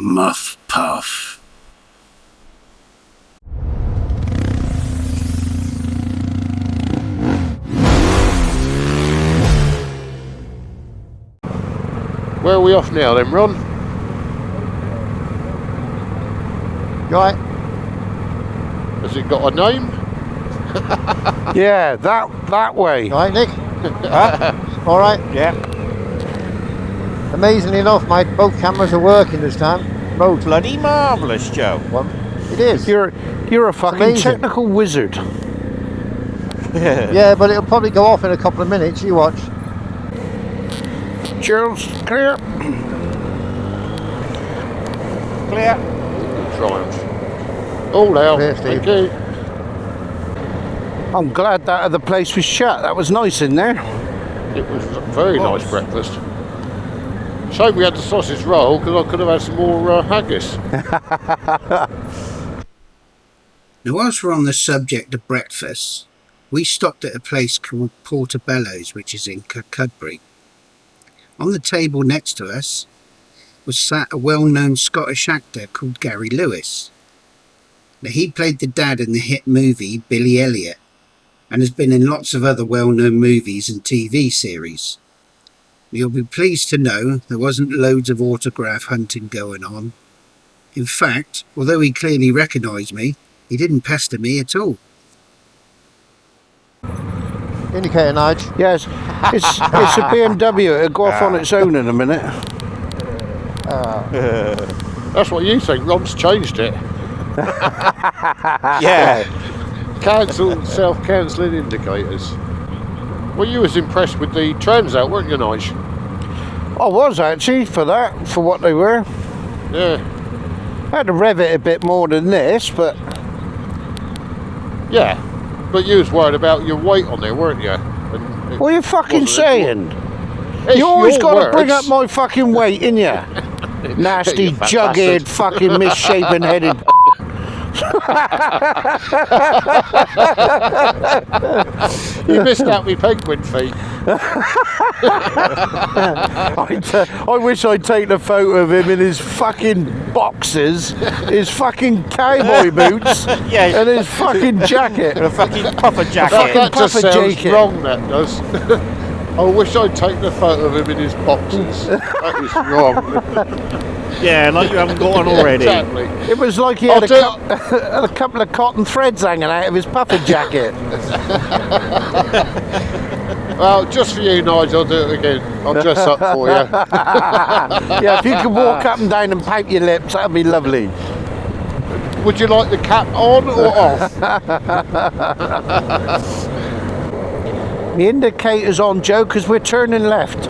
Muff puff. Where are we off now then, Ron? Right. Has it got a name? Yeah, that way. Right, Nick? All right. Yeah. Amazingly enough, mate, both cameras are working this time. Both. Bloody marvellous, Joe. Well, it is. You're a fucking amazing. technical wizard. Yeah, but it'll probably go off in a couple of minutes. You watch. Charles, clear. Clear. Triumph. All out. Clear, Steve. Thank you. I'm glad that other place was shut. That was nice in there. It was a very nice breakfast. Shame we had the sausage roll because I could have had some more haggis. Now, whilst we're on the subject of breakfast, we stopped at a place called Portobello's, which is in Kirkcudbright. On the table next to us was sat a well-known Scottish actor called Gary Lewis. Now, he played the dad in the hit movie Billy Elliot and has been in lots of other well-known movies and TV series. You'll be pleased to know there wasn't loads of autograph hunting going on. In fact, although he clearly recognised me, he didn't pester me at all. Indicator, Nige. Yes, it's a BMW. It'll go off on its own in a minute. That's what you think. Ron's changed it. Yeah. Cancel self-cancelling indicators. Well, you was impressed with the Transalp, weren't you, Nige? I was actually for what they were. Yeah. I had to rev it a bit more than this, but Yeah. But you was worried about your weight on there, weren't you? And what are you fucking saying? It's You always your got to bring up words. my fucking weight, innit? Nasty, You fat jug-eared, bastard. fucking misshapen-headed. You missed out me penguin feet. I wish I'd taken a photo of him in his fucking boxers, his fucking cowboy boots, and his fucking jacket. A fucking puffer jacket. That just puffer sounds jacket. wrong, that does. I wish I'd taken a photo of him in his boxes. That is wrong. Yeah, like you haven't got one already. Exactly. It was like he had a couple of cotton threads hanging out of his puffer jacket. Well, just for you, Nigel, I'll do it again. I'll dress up for you. Yeah, if you could walk up and down and pout your lips, that'd be lovely. Would you like the cap on or off? The indicator's on, Joe, because we're turning left.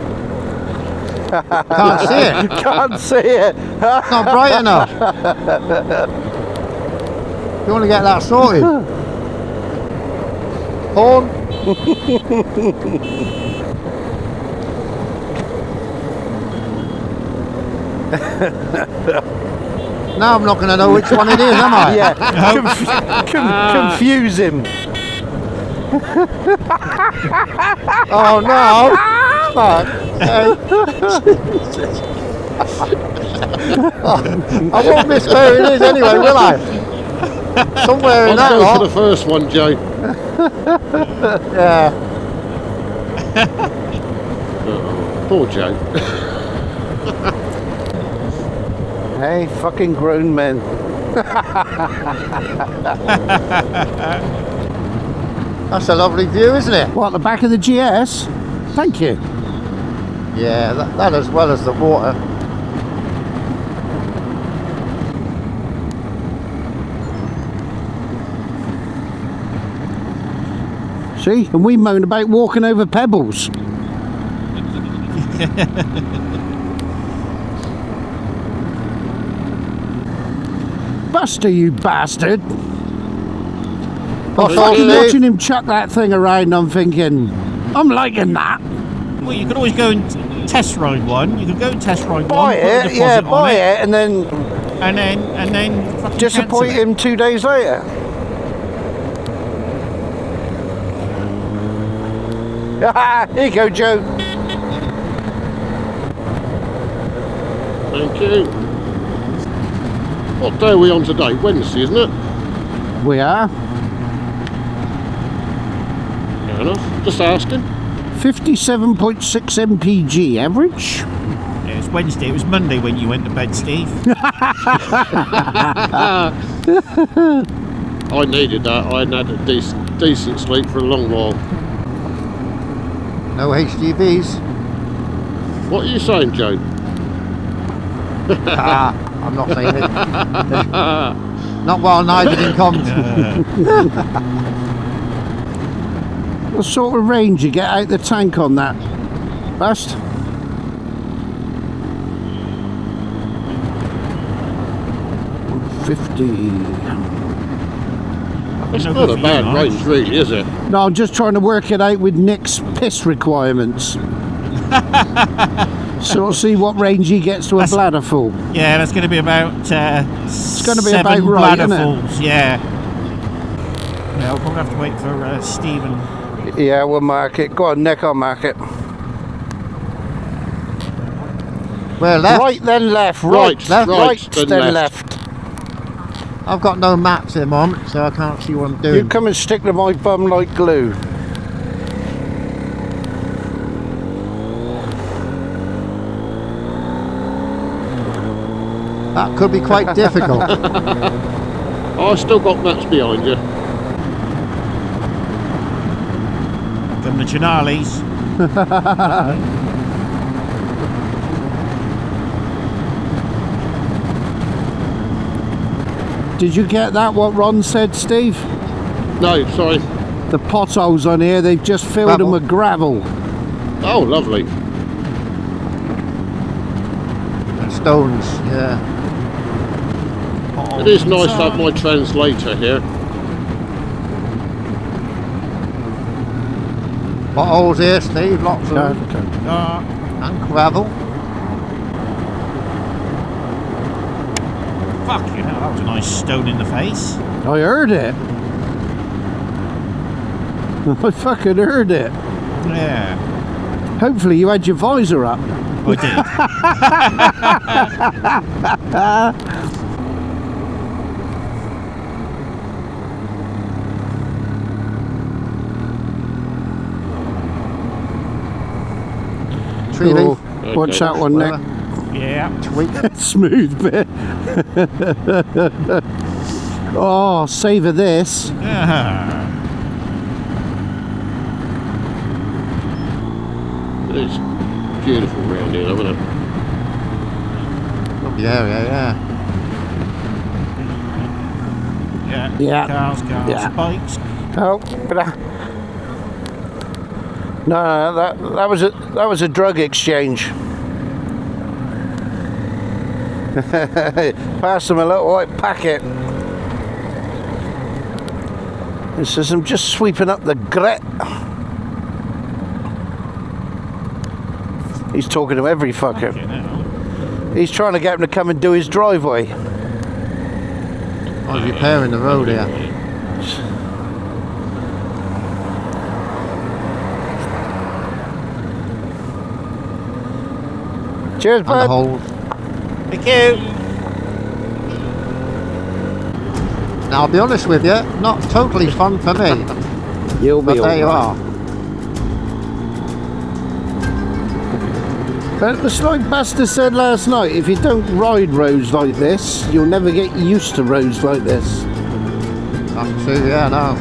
Can't see it. Can't see it. Not bright enough. You want to get that sorted? Horn. Now I'm not going to know which one it is, am I? Yeah, confuse him. Oh no! Fuck. I won't miss where it is anyway, will I? Somewhere in I'll that go for lot. the first one, Joe. Yeah. Poor Joe. Hey, fucking grown men. That's a lovely view, isn't it? What, the back of the GS? Thank you. Yeah, that as well as the water. See, and we moan about walking over pebbles. Buster, you bastard. I'm fucking watching him chuck that thing around, I'm thinking, I'm liking that. Well, you could always go and test ride one. You could go and test ride Buy one. put a it, deposit yeah, on buy it, it, and then and then fucking disappoint cancel it. him 2 days later. Here you go, Joe. Thank you. What day are we on today? Wednesday, isn't it? We are. Fair enough. Just asking. 57.6 mpg average. Yeah, it's Wednesday. It was Monday when you went to bed, Steve. I needed that. I hadn't had a decent sleep for a long while. No HGVs. What are you saying, Joe? I'm not saying it. Not while nitrogen comes. What sort of range you get out the tank on that? Bast? It's not a bad range, really, is it? No, I'm just trying to work it out with Nick's piss requirements. So we'll see what range he gets to a bladder full. Yeah, that's going to be about It's going to be 7 about right, bladder isn't it? fulls, yeah. Yeah, we'll probably have to wait for Stephen. Yeah, we'll mark it. Go on, Nick, I'll mark it. Where left? Right, then left. Right, Right, right, then then left. I've got no maps at the moment, so I can't see what I'm doing. You come and stick to my bum like glue. That could be quite difficult. I still got maps behind you. Come to Chinales. Did you get that, what Ron said, Steve? No, sorry. The potholes on here, they've just filled them with gravel. Oh, lovely. Stones, yeah. It is nice to have my translator here. Potholes here, Steve, lots of them. And gravel. Fucking hell, that was a nice stone in the face. I heard it. I fucking heard it. Yeah, Hopefully you had your visor up. I did. Tree leaf. Watch that one, Nick. Yeah. Tweak. Smooth bit. Oh, savour this. It's beautiful round here, isn't it? Lovely area, yeah. Yeah. Cars, Yeah. bikes. Oh, but no, that was a drug exchange. Pass them a little white packet. It says I'm just sweeping up the grit. He's talking to every fucker. He's trying to get him to come and do his driveway. I was repairing the road here. Cheers, And the bud. holes. Thank you. Now, I'll be honest with you, not totally fun for me. You'll But be there you all right. are. But it's like Buster said last night, if you don't ride roads like this, you'll never get used to roads like this. That's true, yeah, no.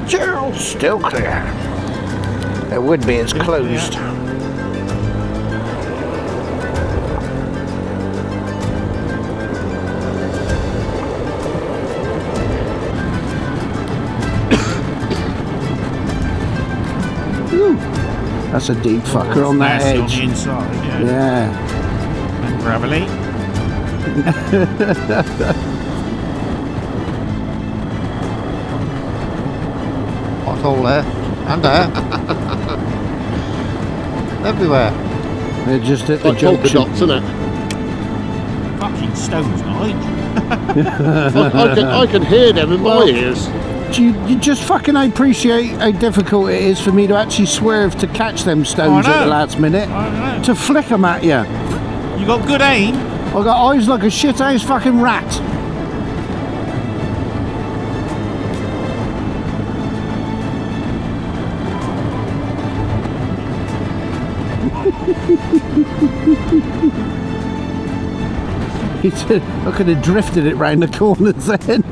Gerald, still clear. It would be, it's closed. Ooh, that's a deep fucker on that Nasty on edge. the inside, yeah. Yeah. And gravelly. Pothole there. And there. Everywhere. They're just at the Like polka junction. dots, isn't it? Fucking stones, mate. I can hear them in my ears. You just fucking appreciate how difficult it is for me to actually swerve to catch them stones I at the know. last minute, I don't know. to flick them at you. You got good aim. I got eyes like a shit-house fucking rat. I could have drifted it round the corners then.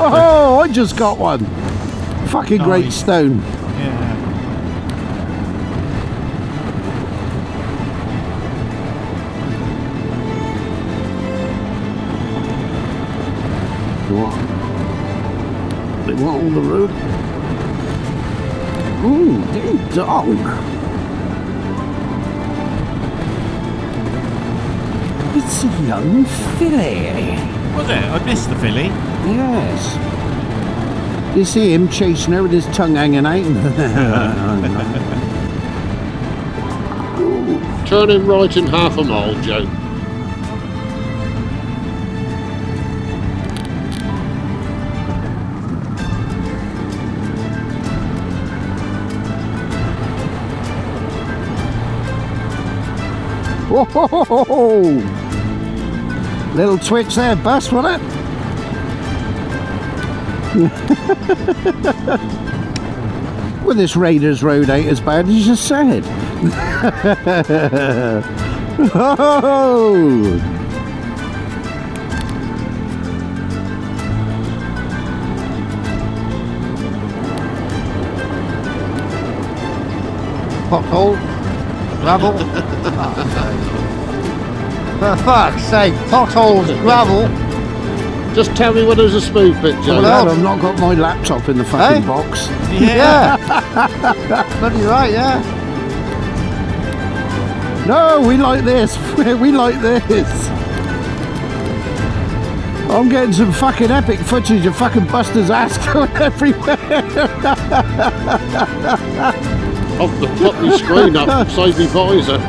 Oh, I just got one. Fucking great Nice. stone. Yeah. What? They want on the road. Ooh, ding dong. It's a young filly. Was it? I missed the filly. Yes. You see him chasing her with his tongue hanging out. Turning right in half a mile, Joe. Whoa! Little twitch there, bus, wasn't it? Well, this Raiders Road ain't as bad as you said. Oh! Pothole, gravel. For fuck's sake, potholes, gravel. Just tell me when there's a smooth bit, Joe. Well, I've not got my laptop in the fucking Eh? box. Yeah. Bloody right, yeah. No, we like this. We like this. I'm getting some fucking epic footage of fucking Buster's ass going everywhere. Off the pop my screen up, save me visor.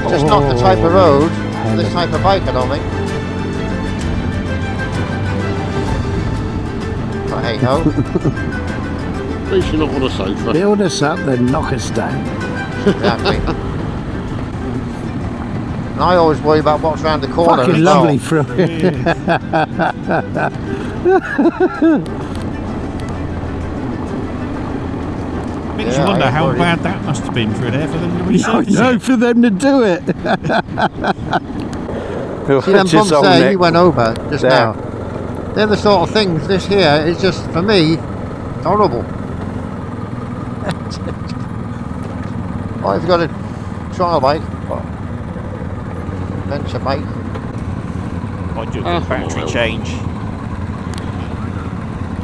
Just not the type of road, this type of bike, I don't think. But hey ho. At least you're not on a sofa. Build us up, then knock us down. Exactly. And I always worry about what's around the corner. Fucking as well. lovely through it. Makes Yeah, you wonder I how agree. bad that must have been through there for them to I resurface know, it. for them to do it. See them bumps there you went over just now. They're the sort of things, this here is just, for me, horrible. I've got a trial bike, venture bike. I do a Ah, battery well. change.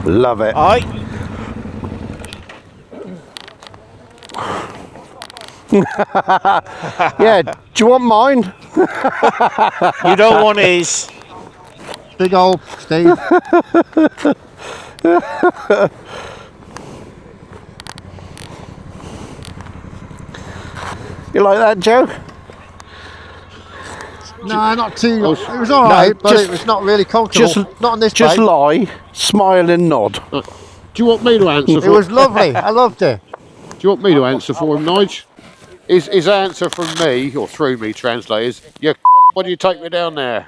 Love it. Aye. Yeah, do you want mine? You don't want his. Big old Steve. You like that, Joe? No, not too. It was alright, but just- it was not really comfortable. Not on this Just bike. lie, smile and nod. Do you want me to answer It for was lovely. I loved it. Do you want me to answer for him, Nige? His answer from me, or through me, translate is, "Yeah, why do you take me down there?"